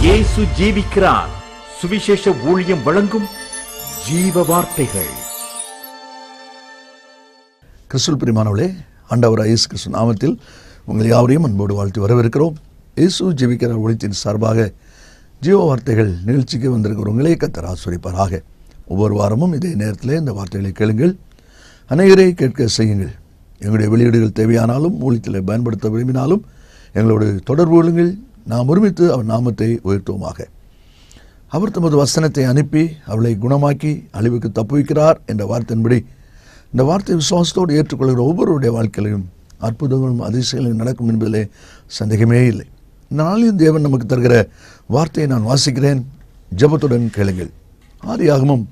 இயேசு ஜீவிக்கிறார். சுவிசேஷ ஊழியம் வழங்கும் ஜீவ வார்த்தைகள். கிறிஸ்துவில் பிரியமானவர்களே, ஆண்டவராகிய இயேசு கிறிஸ்து நாமத்தில் உங்கள் யாவரையும் அன்போடு வாழ்த்து வரவேற்கிறோம். இயேசு ஜீவிக்கிறார் ஒளித்தின் சார்பாக ஜீவ வார்த்தைகள் நிகழ்ச்சிக்கு வந்திருக்கிறவங்களே கர்த்தர் ஆசீர்வதிப்பாராக. ஒவ்வொரு வாரமும் இதே நேரத்தில் இந்த வார்த்தைகளை கேளுங்கள், அநேகரை கேட்க செய்யுங்கள். எங்களுடைய வெளியீடுகள் தேவையானாலும் ஊழியத்தில் பயன்படுத்த விரும்பினாலும் எங்களோடு தொடர்பு கொள்ளுங்கள். நாம் ஒருமித்து அவர் நாமத்தை உயர்த்துவோமாக. அவர் தமது வசனத்தை அனுப்பி அவளை குணமாக்கி அழிவுக்கு தப்புவிக்கிறார் என்ற வார்த்தையின்படி இந்த வார்த்தை விசுவாசத்தோடு ஏற்றுக்கொள்கிற ஒவ்வொருடைய வாழ்க்கையிலும் அற்புதங்களும் அதிசயங்களும் நடக்கும் என்பதிலே சந்தேகமே இல்லை. இந்த நாளில் தேவன் நமக்கு தருகிற வார்த்தையை நான் வாசிக்கிறேன், ஜெபத்துடன் கேளுங்கள். ஆதியாகமம்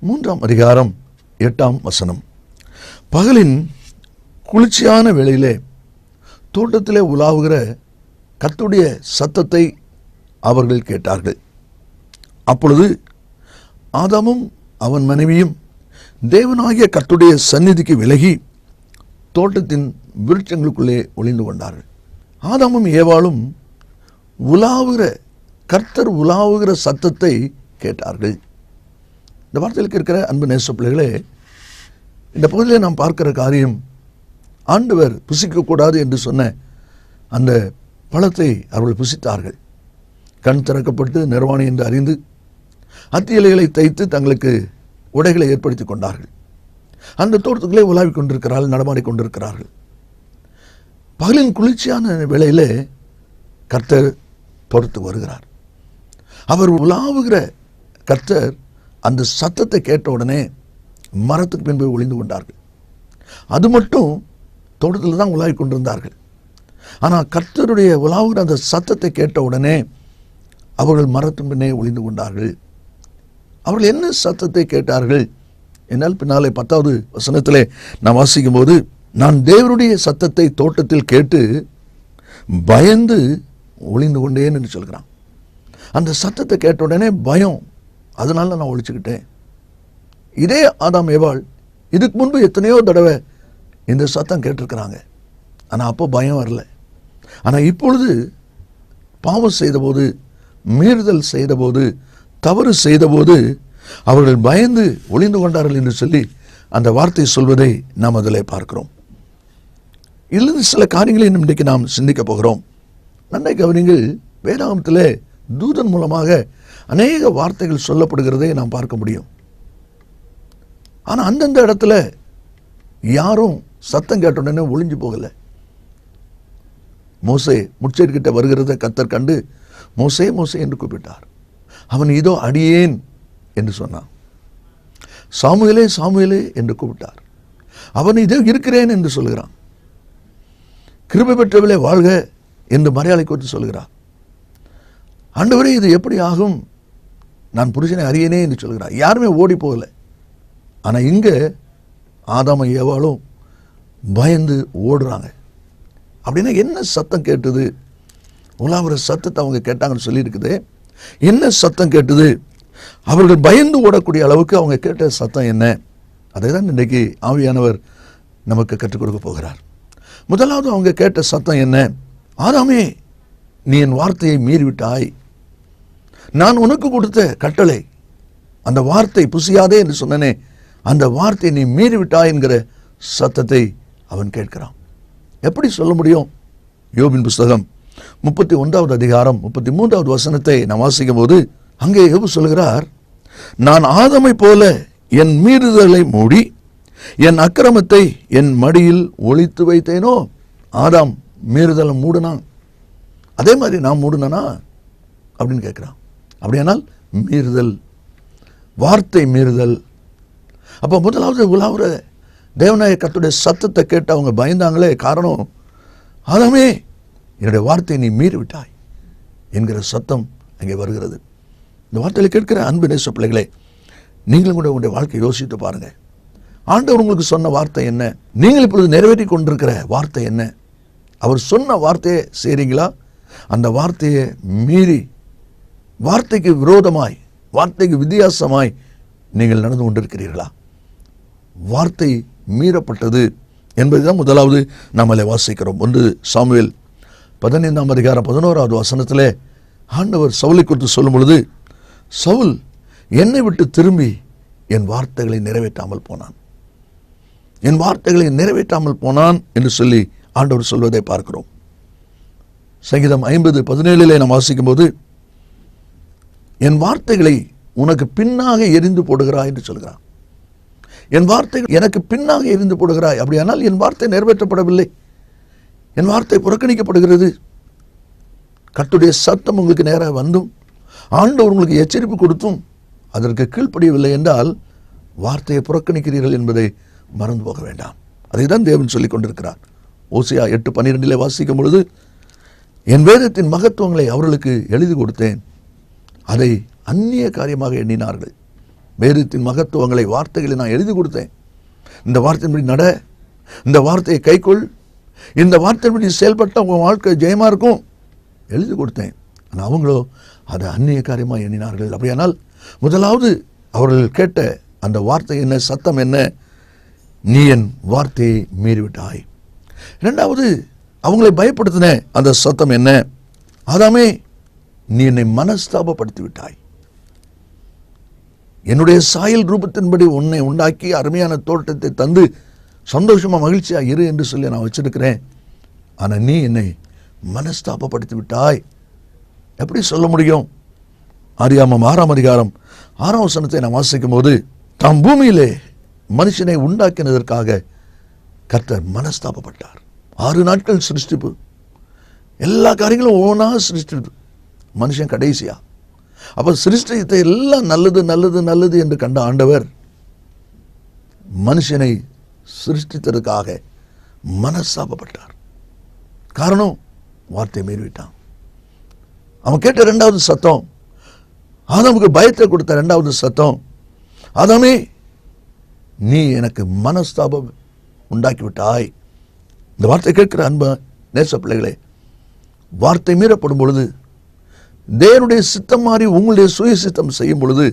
3ஆம் அதிகாரம் 8ஆம் வசனம். பகலின் குளிர்ச்சியான வேளையிலே தோட்டத்திலே உலாவுகிற கர்த்தருடைய சத்தத்தை அவர்கள் கேட்டார்கள். அப்பொழுது ஆதாமும் அவன் மனைவியும் தேவனாகிய கர்த்தருடைய சந்நிதிக்கு விலகி தோட்டத்தின் விருட்சங்களுக்குள்ளே ஒளிந்து கொண்டார்கள். ஆதாமும் ஏவாளும் கர்த்தர் உலாவுகிற சத்தத்தை கேட்டார்கள். இந்த வார்த்தையில் இருக்கிற அன்பு நேச பிள்ளைகளே, இந்த பகுதியில் நாம் பார்க்கிற காரியம், ஆண்டவர் புசிக்கக்கூடாது என்று சொன்ன அந்த பழத்தை அவர்கள் புசித்தார்கள். கண் திறக்கப்பட்டு நிர்வாணி என்று அறிந்து அத்தி இலைகளை தைத்து தங்களுக்கு உடைகளை ஏற்படுத்தி கொண்டார்கள். அந்த தோட்டத்துக்குள்ளே உலாவிக் கொண்டிருக்கிறார்கள், நடமாடிக் கொண்டிருக்கிறார்கள். பகலின் குளிர்ச்சியான வேளையிலே கர்த்தர் தோட்டத்துக்கு வருகிறார். அவர் உலாவுகிற கர்த்தர் அந்த சத்தத்தை கேட்ட உடனே மரத்துக்கு பின்பு ஒளிந்து கொண்டார்கள். அது மட்டும் தோட்டத்தில் தான் உலாவிக் கொண்டிருந்தார்கள். ஆனால் கர்த்தருடைய உலாவுகிற அந்த சத்தத்தை கேட்ட உடனே அவர்கள் மரத்தின் பின்னே ஒளிந்து கொண்டார்கள். அவர்கள் என்ன சத்தத்தை கேட்டார்கள் என்னால் பின்னாலே 10வது வசனத்திலே நான் வாசிக்கும் போது, நான் தேவனுடைய சத்தத்தை தோட்டத்தில் கேட்டு பயந்து ஒளிந்து கொண்டேன் என்று சொல்கிறான். அந்த சத்தத்தை கேட்ட உடனே பயம், அதனால நான் ஒழிச்சுக்கிட்டேன். இதே ஆதாம் ஏவாள் இதுக்கு முன்பு எத்தனையோ தடவை இந்த சத்தம் கேட்டிருக்கிறாங்க, ஆனால் அப்போ பயம் வரல. ஆனால் இப்பொழுது பாவம் செய்தபோது, மீறுதல் செய்தபோது, தவறு செய்தபோது அவர்கள் பயந்து ஒளிந்து கொண்டார்கள் என்று சொல்லி அந்த வார்த்தை சொல்வதை நாம் அதில் பார்க்கிறோம். இதிலிருந்து சில காரியங்களை இன்றைக்கு நாம் சிந்திக்க போகிறோம். நன்றை கவனிங்கள். வேதாகமத்திலே தூதன் மூலமாக அநேக வார்த்தைகள் சொல்லப்படுகிறதை நாம் பார்க்க முடியும். ஆனால் அந்தந்த இடத்துல யாரும் சத்தம் கேட்ட உடனே ஒளிஞ்சு போகலை. மோசே முட்சேர்கிட்ட வருகிறத கர்த்தர் கண்டு மோசே மோசே என்று கூப்பிட்டார். அவன் இதோ அடியேன் என்று சொன்னான். சாமுவேலே சாமுவேலே என்று கூப்பிட்டார். அவன் இதோ இருக்கிறேன் என்று சொல்கிறான். கிருபை பெற்றவளே வாழ்க என்று மரியாதை கொடுத்து சொல்கிறார். ஆண்டவரே இது எப்படி ஆகும், நான் புருஷனை அறியேனே என்று சொல்கிறார். யாருமே ஓடி போகலை. ஆனால் இங்கே ஆதாமும் ஏவாளும் பயந்து ஓடுறாங்க. அப்படின்னா என்ன சத்தம் கேட்டது? உலாவுற சத்தத்தை அவங்க கேட்டாங்கன்னு சொல்லியிருக்குது. என்ன சத்தம் கேட்டது? அவர்கள் பயந்து ஓடக்கூடிய அளவுக்கு அவங்க கேட்ட சத்தம் என்ன? அதை தான் இன்றைக்கு ஆவியானவர் நமக்கு கற்றுக் கொடுக்க போகிறார். முதலாவது அவங்க கேட்ட சத்தம் என்ன? ஆதாமே, நீ என் வார்த்தையை மீறிவிட்டாய். நான் உனக்கு கொடுத்த கட்டளை, அந்த வார்த்தை புசியாதே என்று சொன்னனே, அந்த வார்த்தையை நீ மீறிவிட்டாய் என்கிற சத்தத்தை அவன் கேட்கிறான். எப்படி சொல்ல முடியும்? யோபின் புஸ்தகம் 31வது அதிகாரம் 33வது வசனத்தை நான் வாசிக்கும் போது அங்கே யோபு சொல்கிறார், நான் ஆதாமை போல என் மீறுதலை மூடி என் அக்கிரமத்தை என் மடியில் ஒளித்து வைத்தேனோ. ஆதாம் மீறுதலை மூடுனான், அதே மாதிரி நான் மூடுனா அப்படின்னு கேட்குறான். அப்படியானால் மீறுதல், வார்த்தை மீறுதல். அப்போ முதலாவது உலாவுற தேவனாய கர்த்தருடைய சத்தத்தை கேட்டு அவங்க பயந்தாங்களே, காரணம் ஆதாமே என்னுடைய வார்த்தையை நீ மீறிவிட்டாய் என்கிற சத்தம் அங்கே வருகிறது. இந்த வார்த்தையை கேட்கிற அன்பு நேச பிள்ளைகளே, நீங்களும் கூட உங்களுடைய வாழ்க்கை யோசித்து பாருங்க. ஆண்டவர் உங்களுக்கு சொன்ன வார்த்தை என்ன? நீங்கள் இப்பொழுது நிறைவேற்றி கொண்டிருக்கிற வார்த்தை என்ன? அவர் சொன்ன வார்த்தையை செய்கிறீங்களா? அந்த வார்த்தையை மீறி வார்த்தைக்கு விரோதமாய், வார்த்தைக்கு வித்தியாசமாய் நீங்கள் நடந்து கொண்டிருக்கிறீர்களா? வார்த்தை மீறப்பட்டது என்பதுதான் முதலாவது நாம் வாசிக்கிறோம். 1 சாமுவேல் 15ஆம் அதிகாரம் 11வது வசனத்திலே ஆண்டவர் சவுலை குறித்து சொல்லும் பொழுது, சவுல் என்னை விட்டு திரும்பி என் வார்த்தைகளை நிறைவேற்றாமல் போனான், என் வார்த்தைகளை நிறைவேற்றாமல் போனான் என்று சொல்லி ஆண்டவர் சொல்வதை பார்க்கிறோம். சங்கீதம் 50:17 நாம் வாசிக்கும் போது, என் வார்த்தைகளை உனக்கு பின்னாக எரிந்து போடுகிறாய் என்று சொல்கிறான். என் வார்த்தைகள் எனக்கு பின்னாக எரிந்து போடுகிறாய். அப்படியானால் என் வார்த்தை நிறைவேற்றப்படவில்லை, என் வார்த்தை புறக்கணிக்கப்படுகிறது. கர்த்தருடைய சத்தம் உங்களுக்கு நேராக வந்தும் ஆண்டவர் உங்களுக்கு எச்சரிப்பு கொடுத்தும் அதற்கு கீழ்ப்படியவில்லை என்றால் வார்த்தையை புறக்கணிக்கிறீர்கள் என்பதை மறந்து போக வேண்டாம். அதை தான் தேவன் சொல்லிக் கொண்டிருக்கிறார். ஓசியா 8:12 வாசிக்கும் பொழுது, என் வேதத்தின் மகத்துவங்களை அவர்களுக்கு எழுதி கொடுத்தேன், அதை அந்நிய காரியமாக எண்ணினார்கள். வேதத்தின் மகத்துவங்களை வார்த்தைகளை நான் எழுதி கொடுத்தேன், இந்த வார்த்தையின்படி நட, இந்த வார்த்தையை கைக்கொள், இந்த வார்த்தையின்படி செயல்பட்ட உங்கள் வாழ்க்கை ஜெயமாக இருக்கும் எழுதி கொடுத்தேன். ஆனால் அவங்களோ அதை அந்நிய காரியமாக எண்ணினார்கள். அப்படியானால் முதலாவது அவர்கள் கேட்ட அந்த வார்த்தை என்ன, சத்தம் என்ன? நீ என் வார்த்தையை மீறிவிட்டாய். இரண்டாவது அவங்களை பயப்படுத்தின அந்த சத்தம் என்ன? ஆதாமே, நீ என்னை மனஸ்தாபப்படுத்தி விட்டாய். என்னுடைய சாயல் ரூபத்தின்படி உன்னை உண்டாக்கி அருமையான தோட்டத்தை தந்து சந்தோஷமா மகிழ்ச்சியா இரு என்று சொல்லி நான் வச்சிருக்கிறேன். ஆனா நீ என்னை மனஸ்தாபப்படுத்தி விட்டாய். எப்படி சொல்ல முடியும்? ஆதியாகமம் 6:6 நான் வாசிக்கும் போது, தாம் பூமியிலே மனுஷனை உண்டாக்கினதற்காக கர்த்தர் மனஸ்தாபப்பட்டார். 6 நாட்கள் சிருஷ்டிப்பு, எல்லா காரியங்களும் ஒவ்வொன்றா சிருஷ்டிப்பு, மனுஷன் கடைசியா. அப்ப சிருஷ்டித்தை எல்லாம் நல்லது நல்லது நல்லது என்று கண்ட ஆண்டவர் மனுஷனை சிருஷ்டித்ததற்காக மனஸ்தாபப்பட்டார். காரணம், வார்த்தை மீறிவிட்டான். அவன் கேட்ட இரண்டாவது சத்தம், ஆதாமுக்கு பயத்தை கொடுத்த இரண்டாவது சத்தம், ஆதாமே, நீ எனக்கு மனஸ்தாபம் உண்டாக்கிவிட்டாய். இந்த வார்த்தை கேட்கிற அன்ப நேச பிள்ளைகளே, வார்த்தை மீறப்படும் பொழுது, தேவனுடைய சித்தம் மாறி உங்களுடைய சுய சித்தம் செய்யும் பொழுது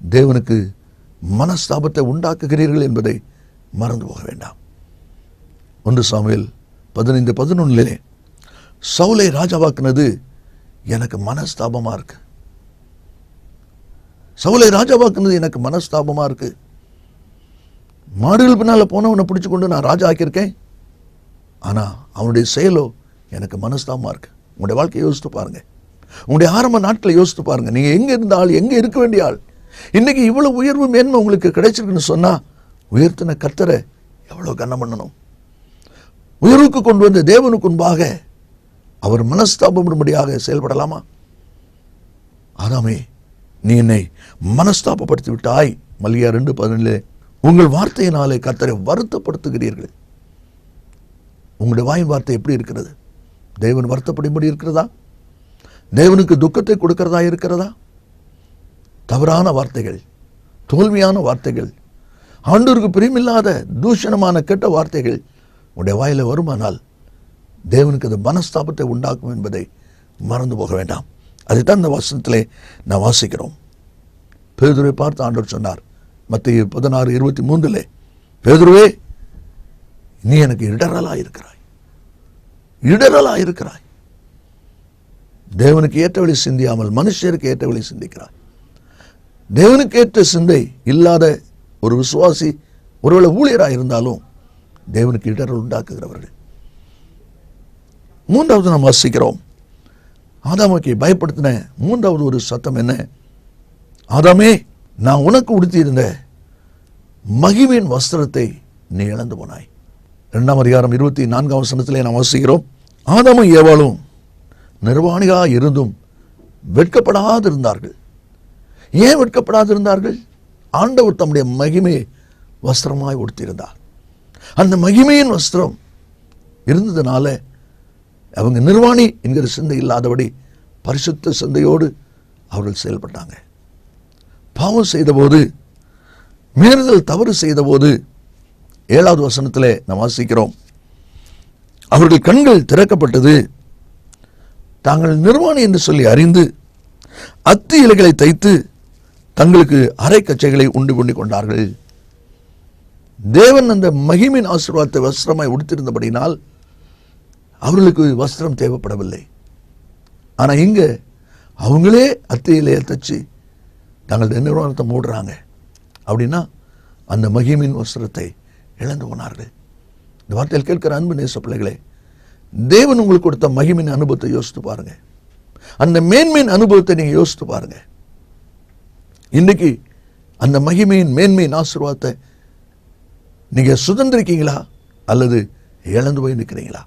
தேவனுக்கு மனஸ்தாபத்தை உண்டாக்குகிறீர்கள் என்பதை மறந்து போக வேண்டாம். 1 சாமுவேல் 15:11 சவுலை ராஜாவாக்குனது எனக்கு மனஸ்தாபமா இருக்கு. சவுலை ராஜாவாக்குனது எனக்கு மனஸ்தாபமா இருக்கு. மாடுகள் பின்னால போனவனை பிடிச்சு கொண்டு நான் ராஜா ஆக்கியிருக்கேன். ஆனா அவனுடைய செயலோ எனக்கு மனஸ்தாபமா இருக்கு. உங்களுடைய வாழ்க்கையை யோசித்து பாருங்க. உங்களுடைய ஆரம்ப நாட்களை யோசித்து பாருங்க. நீங்க எங்க இருந்த ஆள், எங்க இருக்க வேண்டிய ஆள், இன்னைக்கு இவ்வளவு உயர்வு மேன்மை உங்களுக்கு கிடைச்சிருக்குன்னு சொன்னா உயர்த்தின கர்த்தரை எவ்வளவு கனம் பண்ணணும். உயர்வுக்கு கொண்டு வந்த தேவனுக்கு முன்பாக அவர் மனஸ்தாபப்படும்படியாக செயல்படலாமா? ஆதாமே, நீ என்னை மனஸ்தாபப்படுத்தி விட்டாய். மல்கியா 2:17 உங்கள் வார்த்தையினாலே கர்த்தரை வருத்தப்படுத்துகிறீர்கள். உங்களுடைய வாயின் வார்த்தை எப்படி இருக்கிறது? தேவன் வருத்தப்படும்படி இருக்கிறதா? தேவனுக்கு துக்கத்தை கொடுக்கிறதா இருக்கிறதா? தவறான வார்த்தைகள், தோல்வியான வார்த்தைகள், ஆண்டவருக்கு பிரியமில்லாத தூஷணமான கெட்ட வார்த்தைகள் உடைய வாயில வருமானால் தேவனுக்கு அது மனஸ்தாபத்தை உண்டாக்கும் என்பதை மறந்து போக வேண்டாம். அதைத்தான் இந்த வசனத்திலே நான் வாசிக்கிறோம். பேதுருவை பார்த்து ஆண்டவர் சொன்னார், மத்தேயு 16:23 பேதுருவே, நீ எனக்கு இடரலா இருக்கிறாய், இடரலா இருக்கிறாய். தேவனுக்கு ஏற்ற வழி சிந்தியாமல் மனுஷருக்கு ஏற்ற வழி சிந்திக்கிறாய். தேவனுக்கு ஏற்ற சிந்தை இல்லாத ஒரு விசுவாசி ஒருவேளை ஊழியராக இருந்தாலும் தேவனுக்கு இடரல் உண்டாக்குகிறவர்கள். 3வது நாம் வாசிக்கிறோம், ஆதாமுக்கு பயப்படுத்தின 3வது ஒரு சத்தம் என்ன? ஆதாமே, நான் உனக்கு உடுத்தியிருந்த மகிமையின் வஸ்திரத்தை நீ இழந்து போனாய். 2ஆம் அதிகாரம் 24 நாம் வாசிக்கிறோம், ஆதாமும் ஏவாளும் நிர்வாணிகளாக இருந்தும் வெட்கப்படாதிருந்தார்கள். ஏன் வெட்கப்படாதிருந்தார்கள்? ஆண்டவர் தம்முடைய மகிமையை வஸ்திரமாய் உடுத்தியிருந்தார். அந்த மகிமையின் வஸ்திரம் இருந்ததுனால அவங்க நிர்வாணி என்கிற சிந்தை இல்லாதபடி பரிசுத்த சிந்தையோடு அவர்கள் செயல்பட்டாங்க. பாவம் செய்தபோது, மீறுதல் தவறு செய்தபோது 7வது வசனத்திலே நாம் வாசிக்கிறோம், அவர்கள் கண்கள் திறக்கப்பட்டது, தாங்கள் நிர்வாணி என்று சொல்லி அறிந்து அத்தி இலைகளை தைத்து தங்களுக்கு அரை கச்சைகளை உண்டு பண்ணி கொண்டார்கள். தேவன் அந்த மகிமையின் ஆசீர்வாதத்தை வஸ்திரமாய் உடுத்திருந்தபடினால் அவர்களுக்கு வஸ்திரம் தேவைப்படவில்லை. ஆனா இங்க அவங்களே அத்தையிலே தச்சு தங்களுடைய நிறுவனத்தை மூடுறாங்க அப்படின்னா அந்த மகிமையின் வஸ்திரத்தை இழந்து போனார்கள். இந்த வார்த்தையில் கேட்கிற அன்பு நேச பிள்ளைகளே, தேவன் உங்களுக்கு கொடுத்த மகிமையின் அனுபவத்தை யோசித்து பாருங்க. அந்த மேன்மையின் அனுபவத்தை நீங்க யோசித்து பாருங்க. இன்னைக்கு அந்த மகிமையின் மேன்மையின் ஆசீர்வாதத்தை நீங்க சுதந்திரிக்கீங்களா அல்லது இழந்து போய் நிற்கிறீங்களா?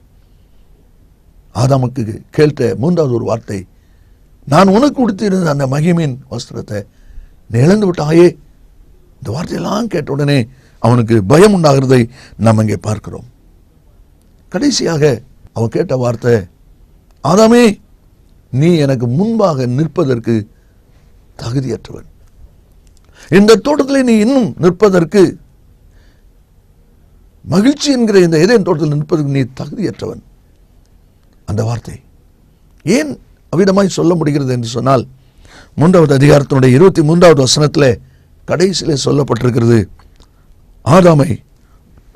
ஆதாமுக்கு கேட்ட மூன்றாவது ஒரு வார்த்தை, நான் உனக்கு கொடுத்திருந்த அந்த மகிமையின் வஸ்திரத்தை நீ இழந்து விட்டாயே. இந்த வார்த்தையெல்லாம் கேட்ட உடனே அவனுக்கு பயம் உண்டாகிறதை நாம் இங்கே பார்க்கிறோம். கடைசியாக அவன் கேட்ட வார்த்தை, ஆதாமே நீ எனக்கு முன்பாக நிற்பதற்கு தகுதியற்றவன். இந்த தோட்டத்தில் நீ இன்னும் நிற்பதற்கு, மகிழ்ச்சி என்கிற இந்த ஏதேன் தோட்டத்தில் நிற்பதற்கு நீ தகுதியற்றவன். அந்த வார்த்தை ஏன் அவ்விதமாய் சொல்ல முடிகிறது என்று சொன்னால், 3வது அதிகாரத்தினுடைய 23வது வசனத்தில் கடைசியிலே சொல்லப்பட்டிருக்கிறது, ஆதாமை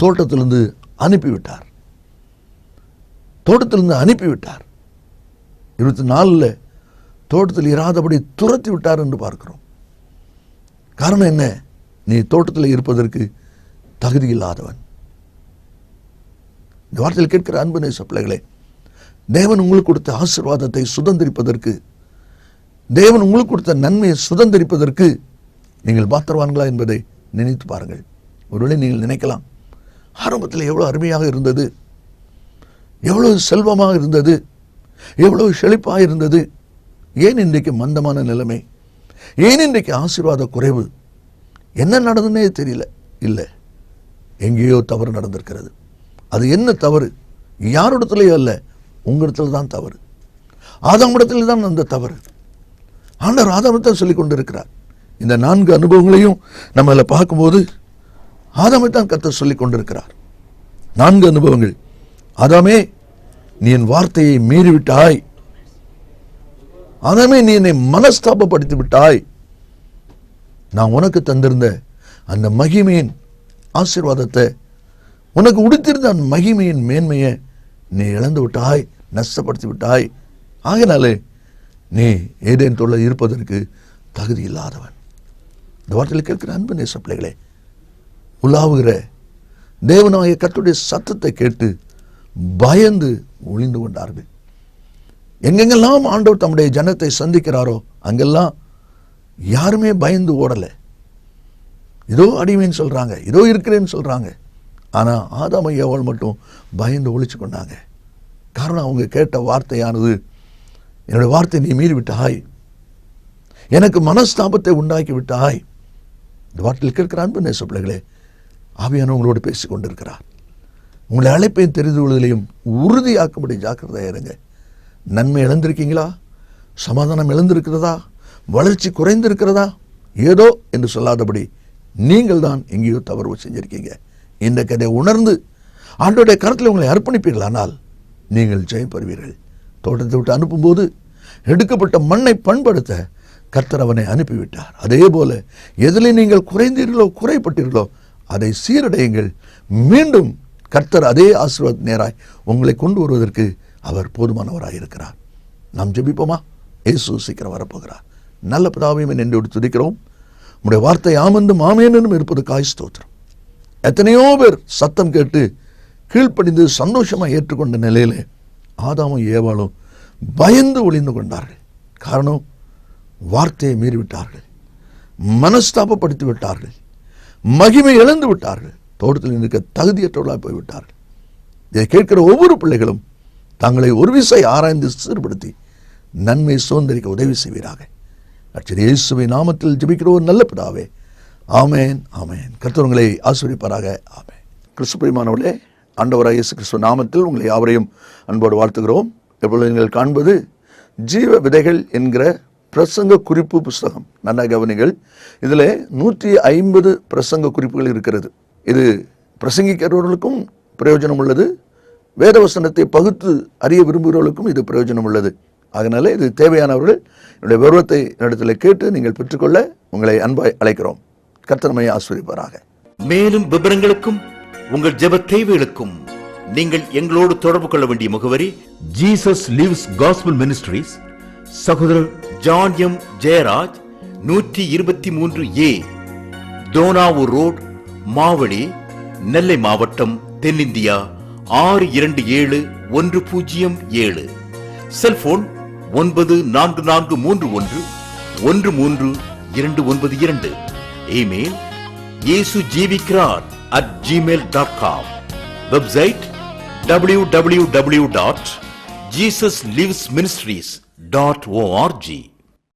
தோட்டத்திலிருந்து அனுப்பிவிட்டார். தோட்டத்திலிருந்து அனுப்பிவிட்டார். 24 தோட்டத்தில் இராதபடி துரத்தி விட்டார் என்று பார்க்கிறோம். காரணம் என்ன? நீ தோட்டத்தில் இருப்பதற்கு தகுதி இல்லாதவன். இந்த வார்த்தையில் கேட்கிற அன்பு நேச பிள்ளைகளே, தேவன் உங்களுக்கு கொடுத்த ஆசீர்வாதத்தை சுதந்திரிப்பதற்கு, தேவன் உங்களுக்கு கொடுத்த நன்மையை சுதந்திரிப்பதற்கு நீங்கள் பாத்திரவான்களா என்பதை நினைத்து பாருங்கள். ஒருவேளை நீங்கள் நினைக்கலாம், ஆரம்பத்தில் எவ்வளவு அருமையாக இருந்தது, எவ்வளவு செல்வமாக இருந்தது, எவ்வளவு செழிப்பாக இருந்தது, ஏன் இன்றைக்கு மந்தமான நிலைமை, ஏன் இன்றைக்கு ஆசீர்வாத குறைவு, என்ன நடந்ததுன்னே தெரியல. இல்லை, எங்கேயோ தவறு நடந்திருக்கிறது. அது என்ன தவறு? யாரிடத்துலையோ அல்ல, உங்களிடத்தில் தான் தவறு. ஆதாமிடத்தில் தான் அந்த தவறு. ஆண்டவர் ஆதாமைத்தான் சொல்லிக் கொண்டிருக்கிறார். இந்த 4 அனுபவங்களையும் நம்ம அதில் பார்க்கும்போது ஆதாமைத்தான் கர்த்தர் சொல்லிக் கொண்டிருக்கிறார். 4 அனுபவங்கள். ஆதாமே நீ என் வார்த்தையை மீறிவிட்டாய். ஆதாமே நீ என்னை மனஸ்தாபப்படுத்தி விட்டாய். நான் உனக்கு தந்திருந்த அந்த மகிமையின் ஆசீர்வாதத்தை, உனக்கு உடுத்திருந்த அந்த மகிமையின் மேன்மையை நீ இழந்து விட்டாய், நஷ்டப்படுத்தி விட்டாய். ஆகினாலே நீ ஏதேன் தோட்டத்தில் இருப்பதற்கு தகுதி இல்லாதவன். இந்த வார்த்தையில் கேட்கிற அன்பு நேச பிள்ளைகளே, உலாவுகிற தேவனாகிய கர்த்தருடைய சத்தத்தை கேட்டு பயந்து ஒளிந்து கொண்டார்கள். எங்கெங்கெல்லாம் ஆண்டவர் தம்முடைய ஜனத்தை சந்திக்கிறாரோ அங்கெல்லாம் யாருமே பயந்து ஓடலை. இதோ அடிமைன்னு சொல்றாங்க, இதோ இருக்கிறேன்னு சொல்றாங்க. ஆனா ஆதாம் ஏவாள் மட்டும் பயந்து ஒளிச்சு கொண்டாங்க. காரணம், அவங்க கேட்ட வார்த்தையானது, என்னுடைய வார்த்தை நீ மீறி விட்டாய், எனக்கு மனஸ்தாபத்தை உண்டாக்கி விட்டாய். இந்த வார்த்தையில் கேட்கிற அன்பு நேச பிள்ளைகளே, ஆவியானவர் உங்களோடு பேசிக் கொண்டிருக்கிறார். உங்களை அழைப்பையும் தெரிந்து கொள்வதிலையும் உறுதியாக்கும்படி ஜாக்கிரதையா இருங்க. நன்மை இழந்திருக்கீங்களா? சமாதானம் இழந்திருக்கிறதா? வளர்ச்சி குறைந்திருக்கிறதா? ஏதோ என்று சொல்லாதபடி நீங்கள் தான் எங்கேயோ தவறு செஞ்சிருக்கீங்க. இன்றைக்கு அதை உணர்ந்து ஆண்டவருடைய கரத்தில் உங்களை அர்ப்பணிப்பீர்களானால் நீங்கள் ஜெயம் பெறுவீர்கள். தோட்டத்தை விட்டு அனுப்பும்போது எடுக்கப்பட்ட மண்ணை பண்படுத்த கர்த்தர் அவனை அனுப்பிவிட்டார். அதே போல எதிலே நீங்கள் குறைந்தீர்களோ குறைப்பட்டீர்களோ அதை சீரடையுங்கள். மீண்டும் கர்த்தர் அதே ஆசீர்வாத நேராய் உங்களை கொண்டு வருவதற்கு அவர் போதுமானவராக இருக்கிறார். நாம் ஜெபிப்போமா? இயேசு சீக்கிரம் வரப்போகிறார். நல்ல பிதாவையும் என்று துதிக்கிறோம். உம்முடைய வார்த்தை ஆமென்றும் ஆமென்றும் இருப்பதற்காய் ஸ்தோத்திரம். எத்தனையோ பேர் சத்தம் கேட்டு கீழ்ப்படிந்து சந்தோஷமாக ஏற்றுக்கொண்ட நிலையிலே ஆதாமும் ஏவாளும் பயந்து ஒளிந்து கொண்டார்கள். காரணம், வார்த்தையை மீறிவிட்டார்கள், மனஸ்தாபப்படுத்தி விட்டார்கள், மகிமை இழந்து விட்டார்கள், தோட்டத்தில் இருக்க தகுதியற்றவர்களாக போய்விட்டார்கள். இதை கேட்கிற ஒவ்வொரு பிள்ளைகளும் தங்களை ஒரு விசை ஆராய்ந்து சீர்படுத்தி நன்மை சுதந்திரிக்க உதவி செய்வீராக. அச்சரி இயேசுவின் நாமத்தில் ஜெபிக்கிறோம் நல்ல பிதாவே, ஆமேன் ஆமேன். கர்த்தர் உங்களை ஆசீர்வதிப்பாராக. ஆமேன். கிறிஸ்துவிற்குரியவர்களே, ஆண்டவராகிய இயேசு கிறிஸ்து நாமத்தில் உங்களை யாவரையும் அன்போடு வாழ்த்துகிறோம். இப்பொழுது நீங்கள் காண்பது ஜீவ விதைகள் என்கிற பிரசங்க குறிப்பு புஸ்தகம். நல்ல கவனிகள். இதில் 150 பிரசங்க குறிப்புகள் இருக்கிறது. இது பிரசங்கிக்கிறவர்களுக்கும் பிரயோஜனம் உள்ளது, வேதவசனத்தை பகுத்து அறிய விரும்புகிறவர்களுக்கும் இது பிரயோஜனம் உள்ளது. அதனால இது தேவையானவர்கள் என்னுடைய விவரத்தை இடத்துல கேட்டு நீங்கள் பெற்றுக்கொள்ள உங்களை அன்பாய் அழைக்கிறோம். கர்த்தர் ஆசீர்வதிப்பாராக. மேலும் விவரங்களுக்கும் உங்கள் ஜெப தேவைகளுக்கும் நீங்கள் எங்களோடு தொடர்பு கொள்ள வேண்டிய முகவரி, ஜீசஸ் லிவ்ஸ் காஸ்பல் மினிஸ்ட்ரீஸ், சகோதரர் John M Jeyaraj, 123A Donavur road, Mavadi, Nellai மாவட்டம், தென்னிந்தியா 627107. Cellphone 9441132292. Email yesujeevikirar@gmail.com. Website www.jesuslivesministries.org.